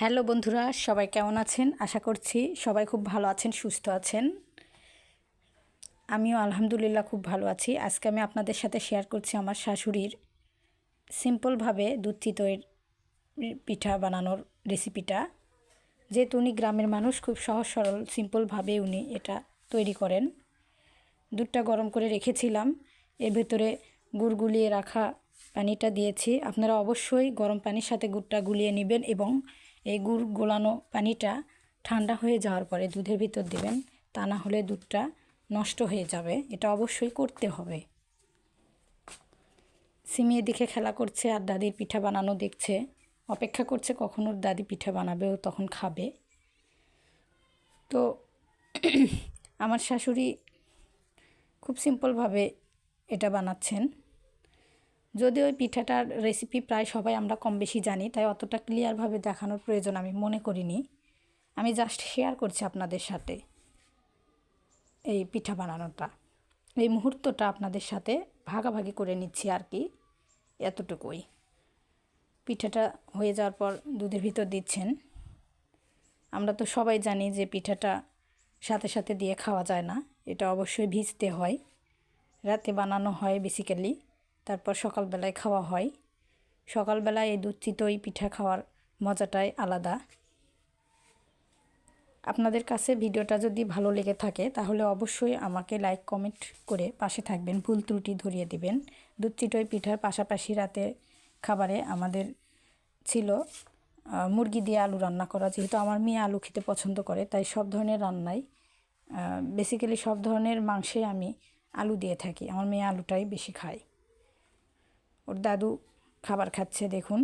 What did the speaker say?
Hello বন্ধুরা, সবাই কেমন আছেন? আশা করছি সবাই খুব ভালো আছেন, সুস্থ আছেন। আমিও আলহামদুলিল্লাহ খুব ভালো আছি। আজকে আমি আপনাদের সাথে শেয়ার করছি আমার শাশুড়ির সিম্পলভাবে দুধ চিতইয়ের পিঠা বানানোর রেসিপিটা। যেহেতু উনি গ্রামের মানুষ, খুব সহজ সরল সিম্পলভাবে উনি এটা তৈরি করেন। দুধটা গরম করে রেখেছিলাম, এর ভেতরে গুড় গুলিয়ে রাখা পানিটা দিয়েছি। আপনারা অবশ্যই গরম পানির সাথে গুড়টা গুলিয়ে নেবেন এবং এই গুড় গোলানো পানিটা ঠান্ডা হয়ে যাওয়ার পরে দুধের ভিতর দেবেন, তা না হলে দুধটা নষ্ট হয়ে যাবে। এটা অবশ্যই করতে হবে। সিমির দিকে খেলা করছে আর দাদির পিঠা বানানো দেখছে, অপেক্ষা করছে কখন ওর দাদি পিঠা বানাবে, ও তখন খাবে। তো আমার শাশুড়ি খুব সিম্পলভাবে এটা বানাচ্ছেন। যদিও ওই পিঠাটার রেসিপি প্রায় সবাই আমরা কম বেশি জানি, তাই অতটা ক্লিয়ারভাবে দেখানোর প্রয়োজন আমি মনে করিনি। আমি জাস্ট শেয়ার করছি আপনাদের সাথে এই পিঠা বানানোটা, এই মুহূর্তটা আপনাদের সাথে ভাগাভাগি করে নিচ্ছি আর কি, এতটুকুই। পিঠাটা হয়ে যাওয়ার পর দুধের ভিতর দিচ্ছেন। আমরা তো সবাই জানি যে পিঠাটা সাথে সাথে দিয়ে খাওয়া যায় না, এটা অবশ্যই ভিজতে হয়। রাতে বানানো হয় বেসিক্যালি, তারপর সকালবেলায় খাওয়া হয়। সকালবেলায় এই দুধ চিতই পিঠা খাওয়ার মজাটাই আলাদা। আপনাদের কাছে ভিডিওটা যদি ভালো লেগে থাকে তাহলে অবশ্যই আমাকে লাইক কমেন্ট করে পাশে থাকবেন, ভুল ত্রুটি ধরিয়ে দিবেন। দুধ চিতই পিঠার পাশাপাশি রাতে খাবারে আমাদের ছিল মুরগি দিয়ে আলু রান্না করা। যেহেতু আমার মেয়ে আলু খেতে পছন্দ করে, তাই সব ধরনের রান্নাই বেসিক্যালি সব ধরনের মাংসে আমি আলু দিয়ে থাকি। আমার মেয়ে আলুটাই বেশি খায়। ওর দাদু খাবার খাচ্ছে দেখুন।